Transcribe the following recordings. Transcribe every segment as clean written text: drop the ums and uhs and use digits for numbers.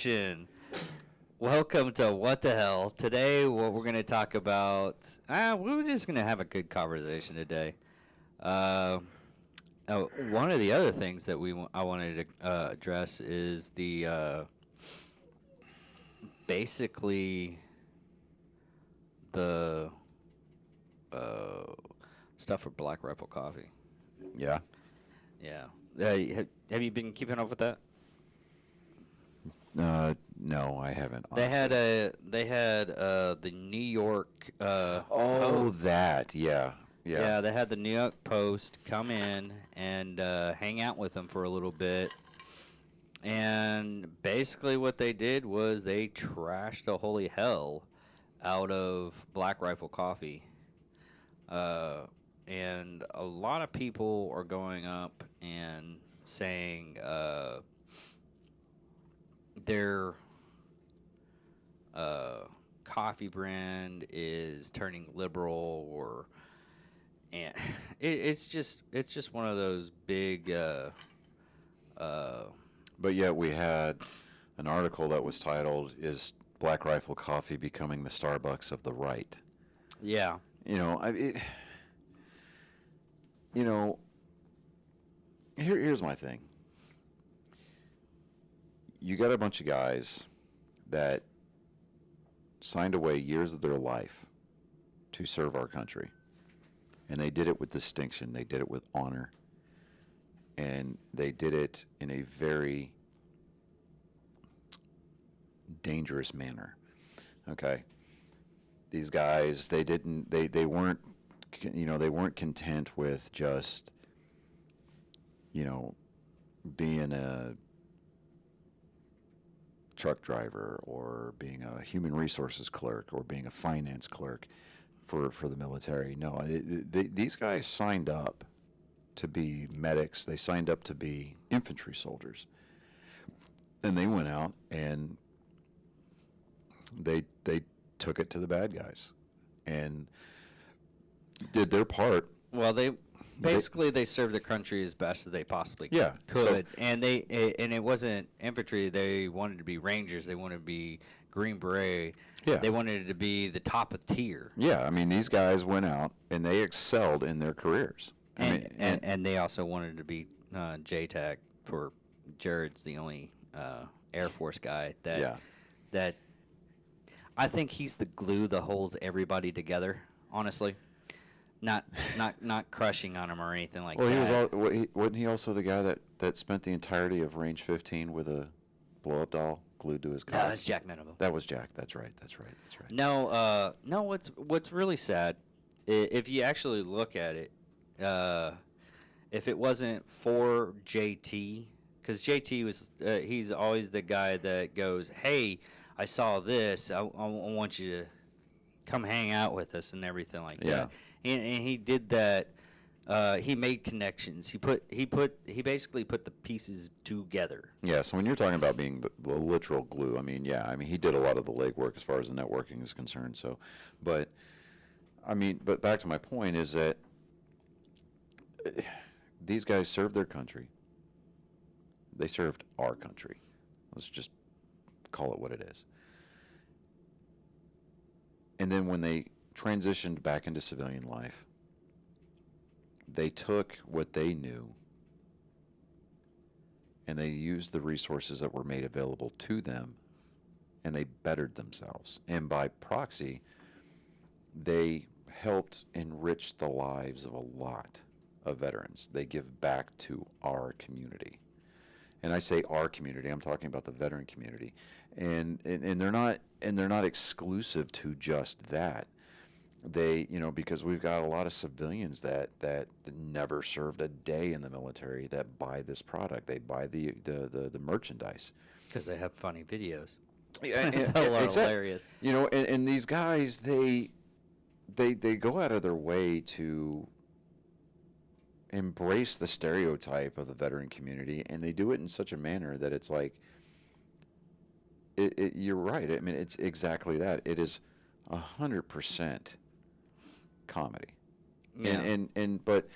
Nation. Welcome to What the Hell. Today, what we're going to talk about, we're just going to have a good conversation today. One of the other things that I wanted to address is the basically the stuff for Black Rifle Coffee. Yeah. Yeah. Have you been keeping up with that? No, I haven't. Honestly. They had the New York. That. Yeah. Yeah, they had the New York Post come in and hang out with them for a little bit. And basically what they did was they trashed the holy hell out of Black Rifle Coffee. And a lot of people are going up and saying their coffee brand is turning liberal, and it's just one of those big. But yet we had an article that was titled, "Is Black Rifle Coffee Becoming the Starbucks of the Right?" Yeah. Here's my thing. You got a bunch of guys that signed away years of their life to serve our country. And they did it with distinction. They did it with honor. And they did it in a very dangerous manner. Okay? These guys, they weren't content with just, being a truck driver or being a human resources clerk or being a finance clerk for the military. No, these guys signed up to be medics. They signed up to be infantry soldiers. And they went out and they took it to the bad guys and did their part. Well, they served the country as best as they possibly could. So, and it wasn't infantry. They wanted to be Rangers. They wanted to be Green Beret. Yeah. They wanted it to be the top of tier. Yeah, I mean, these guys went out and they excelled in their careers. And they also wanted to be JTAC for Jared's the only Air Force guy that I think he's the glue that holds everybody together, honestly. Not crushing on him or anything like that. Wasn't he also the guy that spent the entirety of Range 15 with a blow-up doll glued to his car? No, that's Jack Menable. That was Jack. That's right. No, what's really sad, if you actually look at it, if it wasn't for JT, because JT was he's always the guy that goes, hey, I saw this. I want you to come hang out with us and everything like that. And he did that. He made connections. He basically put the pieces together. Yeah. So when you're talking about being the literal glue, he did a lot of the legwork as far as the networking is concerned. So, but back to my point is that these guys served their country. They served our country. Let's just call it what it is. And then when they transitioned back into civilian life, they took what they knew and they used the resources that were made available to them and they bettered themselves. And by proxy, they helped enrich the lives of a lot of veterans. They give back to our community. And I say our community, I'm talking about the veteran community. And they're not exclusive to just that. They, because we've got a lot of civilians that never served a day in the military that buy this product. They buy the merchandise. Because they have funny videos. Yeah, hilarious. And these guys, they go out of their way to embrace the stereotype of the veteran community, and they do it in such a manner that it's like, you're right. I mean, it's exactly that. It is 100% comedy. Yeah. But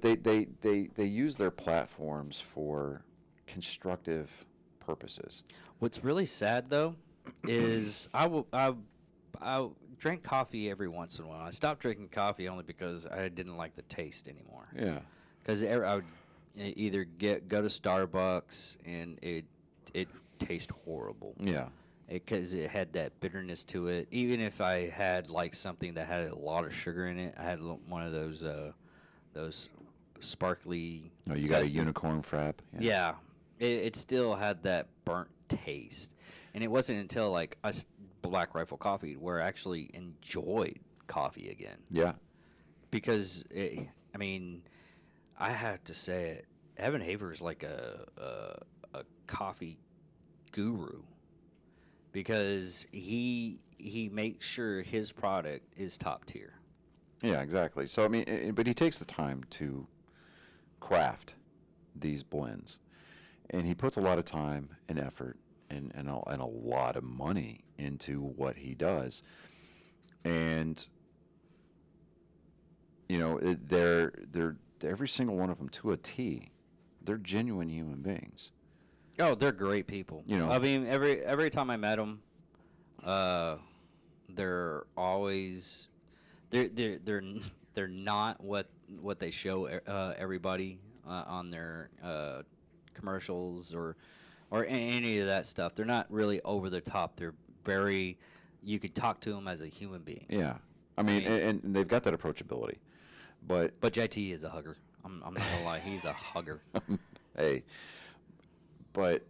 they use their platforms for constructive purposes. What's really sad though is I drink coffee every once in a while. I stopped drinking coffee only because I didn't like the taste anymore. Yeah. Because I would either go to Starbucks and it tastes horrible. Yeah. Because it had that bitterness to it. Even if I had like something that had a lot of sugar in it, I had one of those sparkly. Oh, you got a festive- unicorn frap? Yeah, it still had that burnt taste, and it wasn't until like Black Rifle Coffee where I actually enjoyed coffee again. Yeah. Because I mean, I have to say it. Evan Haver is like a coffee guru because he makes sure his product is top tier. Yeah, exactly. So, I mean, but he takes the time to craft these blends. And he puts a lot of time and effort and a lot of money into what he does. And, you know, they're every single one of them to a T. They're genuine human beings. Oh, they're great people. You know. I mean, every time I met them, they're always they're not what they show everybody on their commercials or any of that stuff. They're not really over the top. They're very. You could talk to them as a human being. Yeah. I mean, and they've got that approachability. But JT is a hugger. I'm not gonna lie, he's a hugger. Hey, but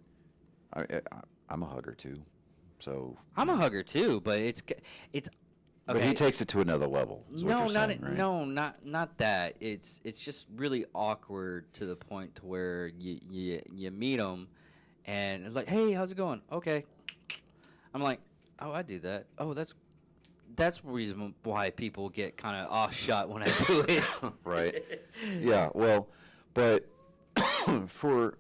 I'm a hugger too. So I'm a hugger too, but it's. But Okay. he takes it to another level. Is what No, you're not saying, right? no, not that. It's just really awkward to the point to where you meet them, and it's like, hey, how's it going? Okay, I'm like, oh, I do that. Oh, that's the reason why people get kind of off shot when I do it. Right. Yeah. Well, but for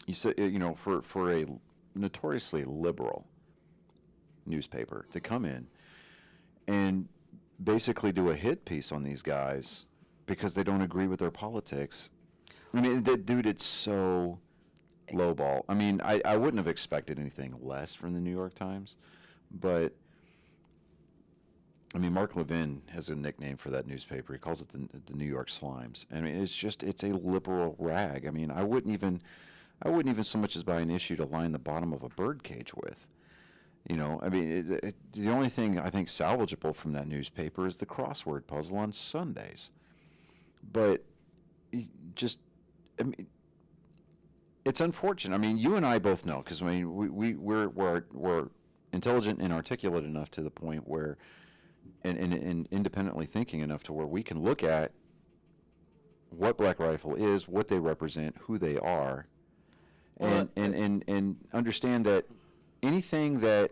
you said for a notoriously liberal newspaper to come in and basically do a hit piece on these guys because they don't agree with their politics. I mean, dude, it's so lowball. I mean, I wouldn't have expected anything less from the New York Times, but I mean, Mark Levin has a nickname for that newspaper. He calls it the New York Slimes. I mean, it's a liberal rag. I mean, I wouldn't even so much as buy an issue to line the bottom of a birdcage with. You know, I mean, the only thing I think salvageable from that newspaper is the crossword puzzle on Sundays. But just, I mean, it's unfortunate. I mean, you and I both know because I mean, we're intelligent and articulate enough to the point where, and independently thinking enough to where we can look at what Black Rifle is, what they represent, who they are, and understand that anything that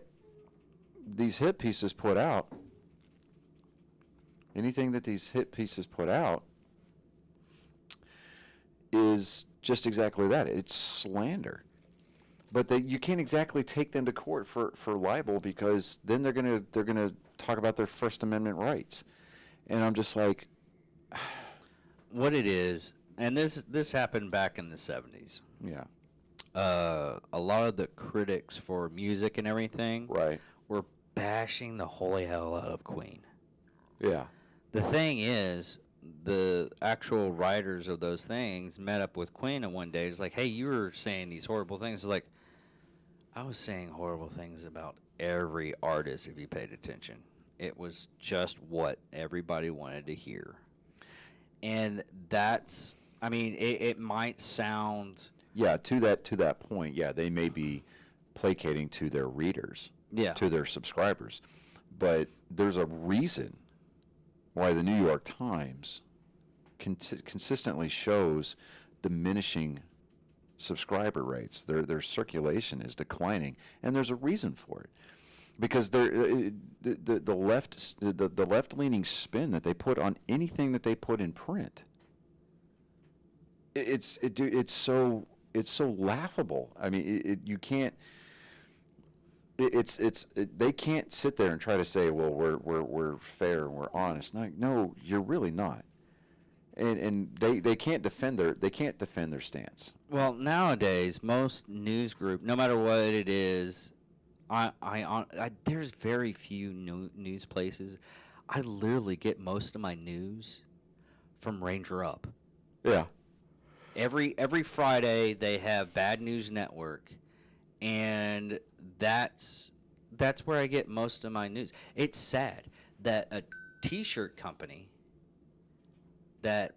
these hit pieces put out, is just exactly that. It's slander. But you can't exactly take them to court for libel because then they're gonna talk about their First Amendment rights, and I'm just like, What it is, and this happened back in the 70s. yeah, A lot of the critics for music and everything right, were bashing the holy hell out of Queen. yeah, The thing is, the actual writers of those things met up with Queen and one day. It's like, hey, you were saying these horrible things. It's like, I was saying horrible things about every artist if you paid attention. It was just what everybody wanted to hear. And that's, I mean, it might sound... yeah. To that point, yeah, they may be placating to their readers, Yeah. to their subscribers, but there's a reason why the New York Times consistently shows diminishing subscriber rates. Their circulation is declining, and there's a reason for it, because the left leaning spin that they put on anything that they put in print, it's so laughable. I mean, you can't. They can't sit there and try to say, well, we're fair and we're honest. No, you're really not. and they can't defend their stance. Well, nowadays, most news group, no matter what it is, there's very few news places. I literally get most of my news from Ranger Up. Yeah. Every Friday they have Bad News Network, and that's where I get most of my news. It's sad that a T-shirt company that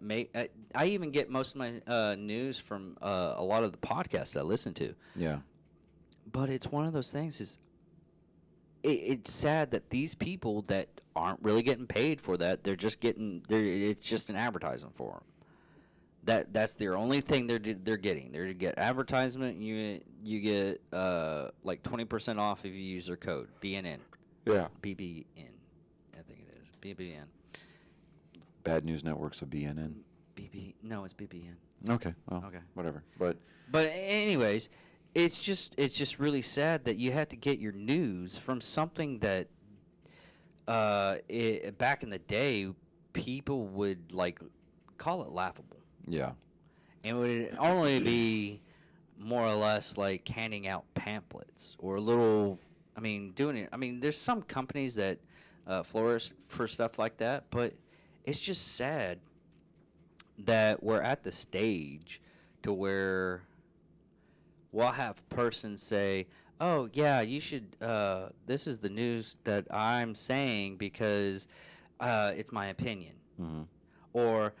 I even get most of my news from a lot of the podcasts I listen to. Yeah. But it's one of those things it's sad that these people that aren't really getting paid for that, it's just an advertisement for them. That's their only thing they're getting. They're to get advertisement. You get like 20% off if you use their code BNN. Yeah. BBN, I think it is BBN. Bad News Network's a BNN. No, it's BBN. Okay. Well, Okay. whatever. But anyways, it's just really sad that you had to get your news from something that back in the day people would like call it laughable. yeah. And it would only be more or less like handing out pamphlets or a little, doing it. There's some companies that flourish for stuff like that, but it's just sad that we're at the stage to where we'll have a person say, oh, yeah, you should, this is the news that I'm saying because it's my opinion. Mm-hmm. Or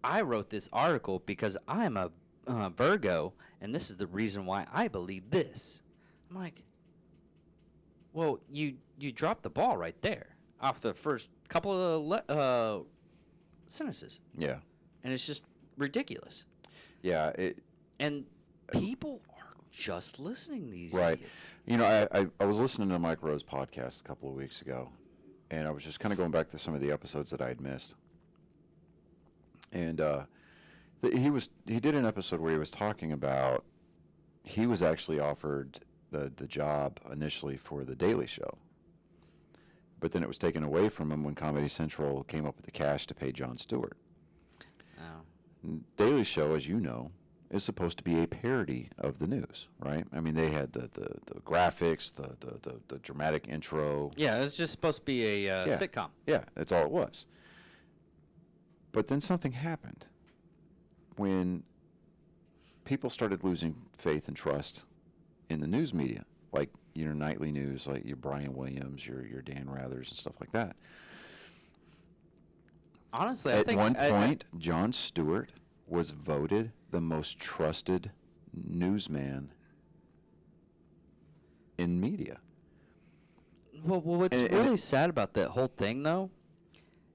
I wrote this article because I'm a Virgo, and this is the reason why I believe this. I'm like, well, you dropped the ball right there off the first couple of sentences. Yeah. And it's just ridiculous. Yeah. And people are just listening these Right. idiots. You know, I was listening to Mike Rowe's podcast a couple of weeks ago, and I was just kind of going back to some of the episodes that I had missed. And he did an episode where he was talking about he was actually offered the job initially for the Daily Show, but then it was taken away from him when Comedy Central came up with the cash to pay Jon Stewart. Oh. Daily Show, as you know, is supposed to be a parody of the news, right? They had the graphics, the dramatic intro. Yeah, it's just supposed to be a sitcom. Yeah, that's all it was. But then something happened when people started losing faith and trust in the news media, like your nightly news, like your Brian Williams, your Dan Rathers, and stuff like that. Honestly, at one point, Jon Stewart was voted the most trusted newsman in media. Well, what's really sad about that whole thing, though,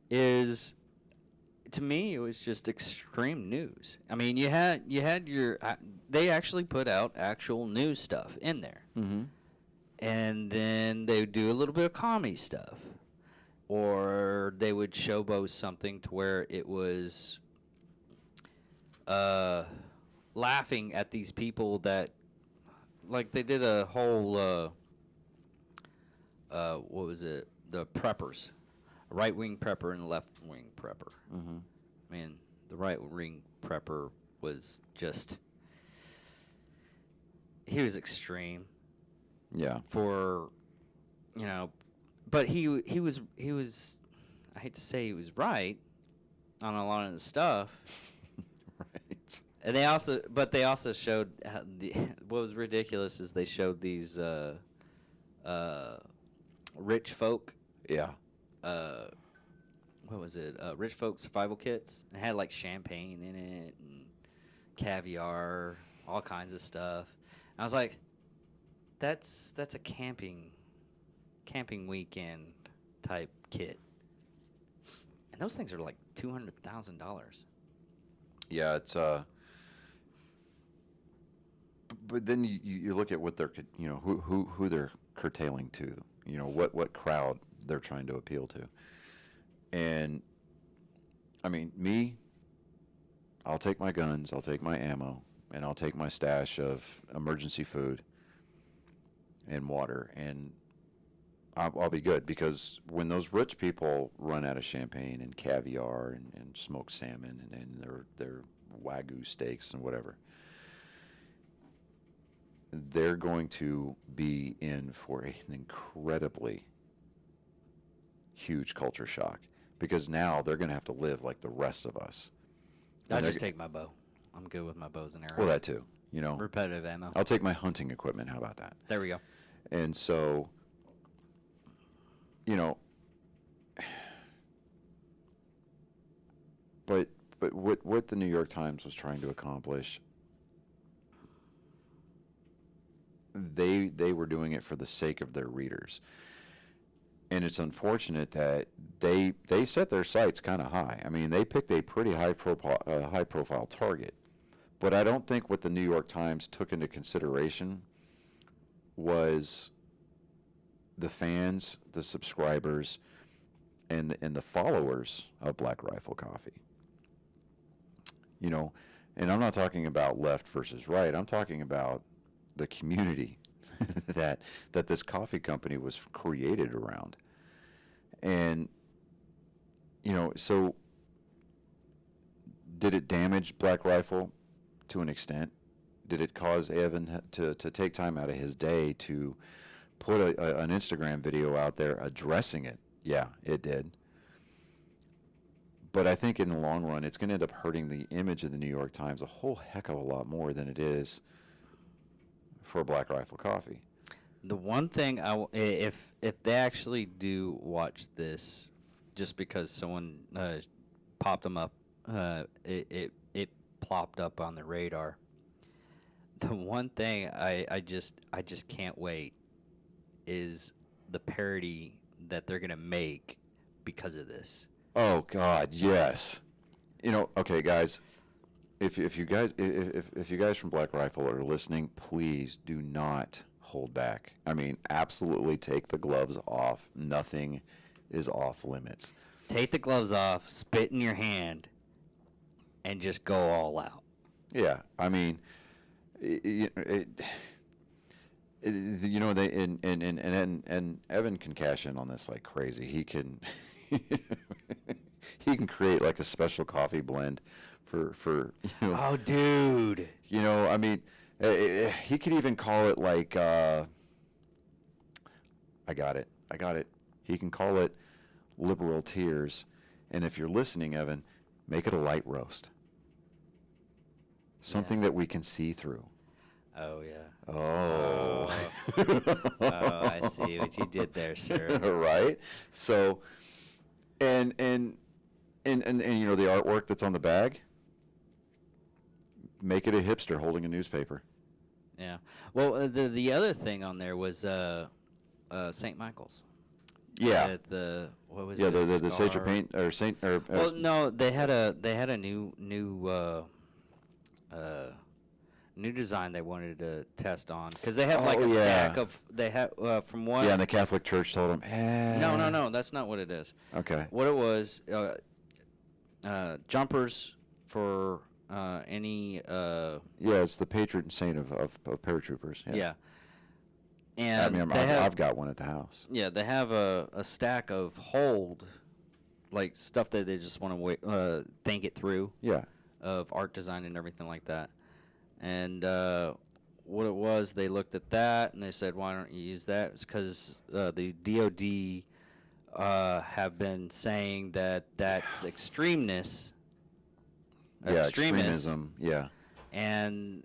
is, to me, it was just extreme news. You had your they actually put out actual news stuff in there, Mm-hmm. and then they would do a little bit of comedy stuff, or they would showboat something to where it was laughing at these people that, like, they did a whole what was it? The preppers. Right-wing prepper and left-wing prepper. Mm-hmm. The right-wing prepper was just... He was extreme. Yeah. For, But he was... I hate to say he was right on a lot of the stuff. Right. And they also showed... what was ridiculous is they showed these rich folk... Yeah. What was it? Rich folk survival kits. It had like champagne in it and caviar, all kinds of stuff. And I was like, that's a camping weekend type kit. And those things are like $200,000. Yeah, it's but then you look at what they're who they're curtailing to, what crowd they're trying to appeal to. And I'll take my guns, I'll take my ammo, and I'll take my stash of emergency food and water. And I'll be good, because when those rich people run out of champagne and caviar and smoked salmon and their Wagyu steaks and whatever, they're going to be in for an incredibly huge culture shock, because now they're going to have to live like the rest of us. I just take my bow. I'm good with my bows and arrows. Well, that too. You know, repetitive ammo. I'll take my hunting equipment. How about that? There we go. And so, you know, but what the New York Times was trying to accomplish, they were doing it for the sake of their readers. And it's unfortunate that they set their sights kind of high. I mean, they picked a pretty high profile target. But I don't think what the New York Times took into consideration was the fans, the subscribers, and the followers of Black Rifle Coffee. You know, and I'm not talking about left versus right. I'm talking about the community that this coffee company was created around. And, you know, so did it damage Black Rifle to an extent? Did it cause Evan to take time out of his day to put an Instagram video out there addressing it? Yeah, it did. But I think in the long run, it's going to end up hurting the image of the New York Times a whole heck of a lot more than it is for Black Rifle Coffee. The one thing if they actually do watch this, just because someone popped them up, it plopped up on the radar. The one thing I just can't wait is the parody that they're gonna make because of this. Oh God, yes. You know, okay, guys. If you guys from Black Rifle are listening, please do not hold back. I mean, absolutely take the gloves off. Nothing is off limits. Take the gloves off, spit in your hand, and just go all out. Yeah, I mean, you know, they and Evan can cash in on this like crazy. He can he can create like a special coffee blend for you know. Oh, dude. You know, I mean, he could even call it like I got it. He can call it Liberal Tears, and if you're listening, Evan, make it a light roast. Something that we can see through. Oh, yeah. Oh. Oh, I see what you did there, sir. Right? So, and you know, the artwork that's on the bag, make it a hipster holding a newspaper. Yeah. Well, the other thing on there was St. Michael's. Yeah. What was it? it? Yeah, the Sage of Paint or Saint or. Well, no, they had a new design they wanted to test on, because they have like a stack of from one. Yeah, and the Catholic Church told them, No, that's not what it is. Okay. What it was, jumpers for any. Yeah, it's the patron saint of paratroopers. Yeah. And I mean, I've got one at the house. Yeah, they have a stack of hold, like stuff that they just want to think it through. Yeah. Of art design and everything like that. And what it was, they looked at that and they said, why don't you use that? It's because the DOD have been saying that that's extremeness. Yeah, extremism. Yeah. And,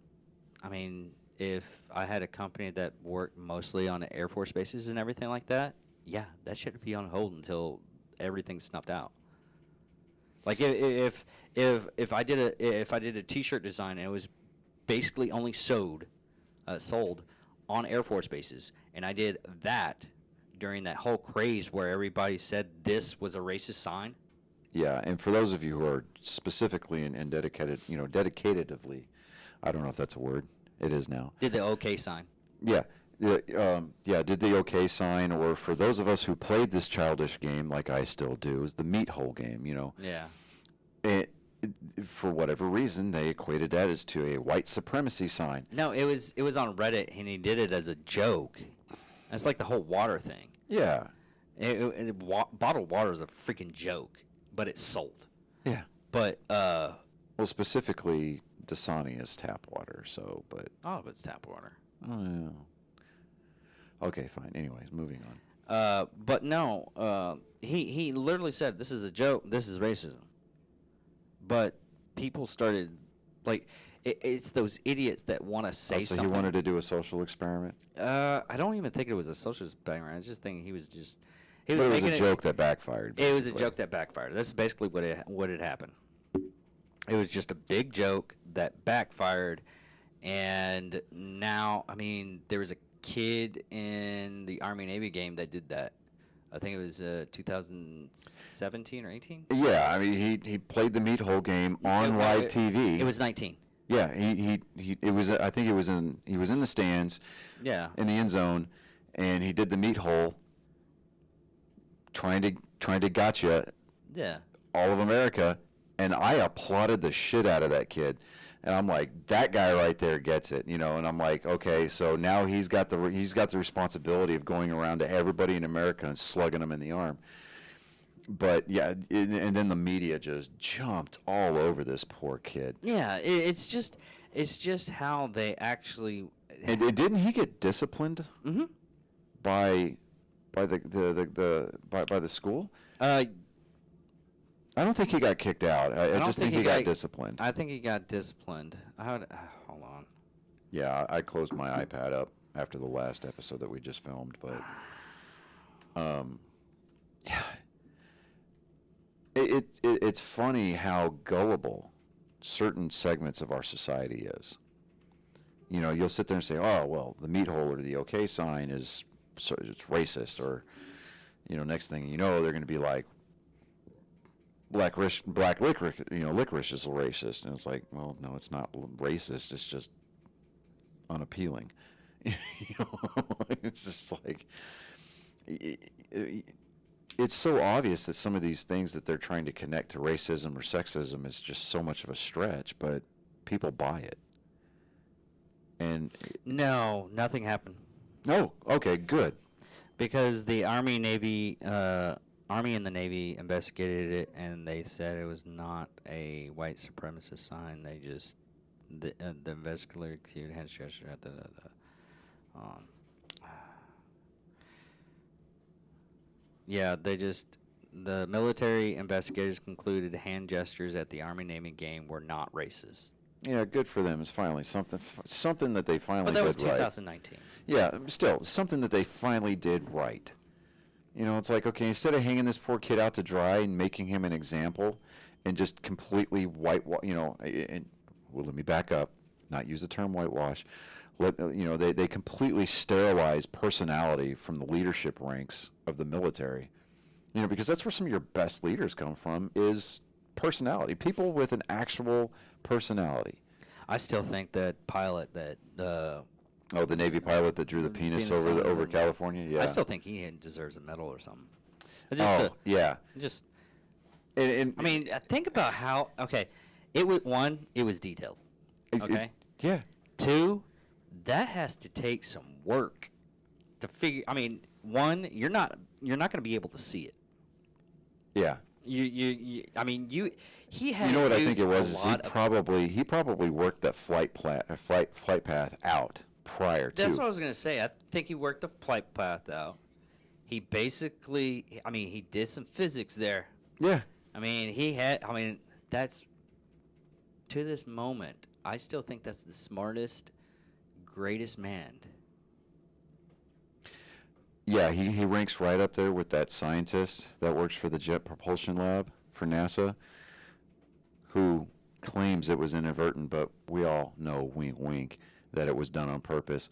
I mean, if I had a company that worked mostly on Air Force bases and everything like that, yeah, that should be on hold until everything's snuffed out. Like if I did a T-shirt design and it was basically only sold on Air Force bases, and I did that during that whole craze where everybody said this was a racist sign. Yeah, and for those of you who are specifically and dedicated, you know, dedicatedly, I don't know if that's a word. It is now. Did the OK sign. Yeah. Did the OK sign, or for those of us who played this childish game, like I still do, is the meat hole game, you know. Yeah. And for whatever reason, they equated that as to a white supremacy sign. No, it was on Reddit, and he did it as a joke. It's like the whole water thing. Yeah. Bottled water is a freaking joke, but it's sold. Yeah. But Well, specifically, Dasani is tap water. So, but all of it's tap water. oh, yeah. Okay, fine. Anyways, moving on. But no, he literally said, "This is a joke. This is racism." But people started like it's those idiots that want to say So something. he wanted to do a social experiment. I don't even think it was a social experiment. I just think he was just. But it was a joke that backfired. It was a basically. joke that backfired. That's basically what had happened. It was just a big joke that backfired, and now, I mean, there was a kid in the Army Navy game that did that. I think it was 2017 or 18. Yeah, I mean, he played the meat hole game on live TV. It was 19. Yeah, he it was. I think he was in the stands. Yeah. In the end zone, and he did the meat hole. Trying to gotcha. Yeah. All of America, and I applauded the shit out of that kid. And I'm like, that guy right there gets it, you know. And I'm like, okay, so now he's got the responsibility of going around to everybody in America and slugging them in the arm. But yeah, and then the media just jumped all over this poor kid. Yeah, it's just how they actually. And didn't he get disciplined? Mm-hmm. By the school? I don't think he got kicked out. I just think he got disciplined. I think he got disciplined. Hold on. Yeah, I closed my iPad up after the last episode that we just filmed, but yeah, it's funny how gullible certain segments of our society is. You know, you'll sit there and say, "Oh, well, the meat hole or the okay sign is it's racist," or you know, next thing you know, they're going to be like, black licorice, licorice is racist. And it's like, well, no, it's not racist. It's just unappealing. It's just like, it's so obvious that some of these things that they're trying to connect to racism or sexism is just so much of a stretch, but people buy it. And no, nothing happened. Oh, okay, good. Because the Army and the Navy investigated it, and they said it was not a white supremacist sign. They just the investigator cued hand gesture at the military investigators concluded hand gestures at the Army Navy game were not racist. Yeah, good for them. It's finally something that they finally did right. But that was 2019. Yeah, still something that they finally did right. You know, it's like, okay, instead of hanging this poor kid out to dry and making him an example and just completely whitewash, and well, let me back up, not use the term whitewash. They completely sterilize personality from the leadership ranks of the military. You know, because that's where some of your best leaders come from is personality. People with an actual personality. I still think that pilot that the Navy pilot that drew the penis over California. Yeah, I still think he deserves a medal or something. Yeah. Just. And I mean, think about how. Okay, it was detailed. Okay. Yeah. 2, that has to take some work to figure. I mean, 1, you're not going to be able to see it. Yeah. I mean, he had. You know what I think it was? Is he probably worked that flight path out prior to. That's what I was gonna say. I think he worked the flight path out. He basically, he did some physics there. Yeah. That's to this moment. I still think that's the smartest, greatest man. Yeah, he ranks right up there with that scientist that works for the Jet Propulsion Lab for NASA, who claims it was inadvertent, but we all know, wink, wink, that it was done on purpose.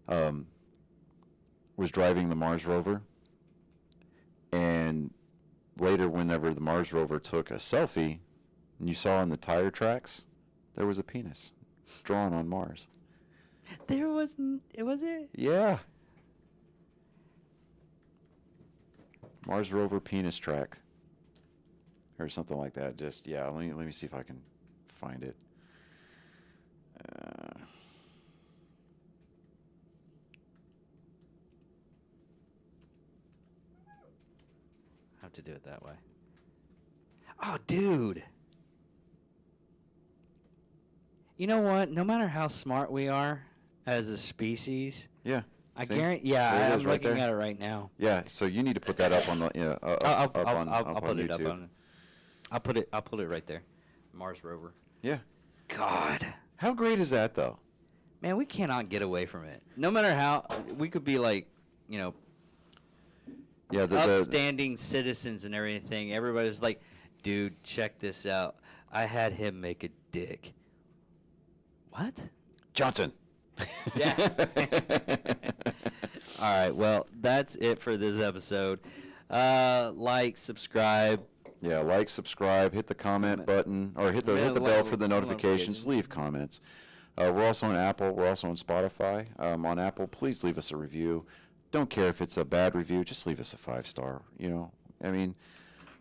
Was driving the Mars rover, and later, whenever the Mars rover took a selfie, and you saw in the tire tracks, there was a penis drawn on Mars. There wasn't. Was it? Yeah. Mars rover penis track, or something like that. Just let me see if I can find it. have to do it that way. Oh, dude. You know what? No matter how smart we are as a species, Yeah. I See? guarantee. There Yeah, it I'm is right looking there. at it right now. Yeah. So you need to put that up on the I'll up on put it up YouTube. on. I'll put it right there. Mars rover. Yeah. God, How great is that though? man, we cannot get away from it. No matter how we could be like, Yeah. The upstanding citizens and everything. Everybody's like, dude, check this out. I had him make a dick. What? Johnson. Yeah. All right. Well, that's it for this episode. Like, subscribe. Yeah, like, subscribe, hit the comment button, or hit the bell for the notifications. Leave comments. We're also on Apple. We're also on Spotify. On Apple, please leave us a review. Don't care if it's a bad review. Just leave us a 5-star. I mean,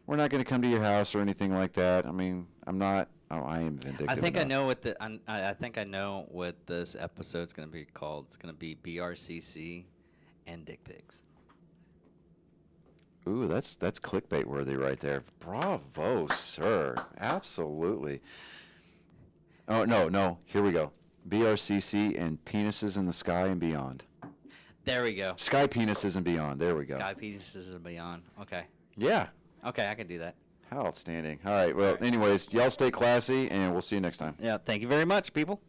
we're not going to come to your house or anything like that. I mean, I'm not. I am vindictive. I think I enough. know what I think I know what this episode's going to be called. It's going to be BRCC and dick pics. Ooh, that's clickbait worthy right there. Bravo, sir. Absolutely. Oh, no. Here we go. BRCC and penises in the sky and beyond. There we go. Sky penises and beyond. There we go. Sky pieces and beyond. Okay. Yeah. Okay, I can do that. How outstanding. All right. Well, anyways, y'all stay classy, and we'll see you next time. Yeah. Thank you very much, people.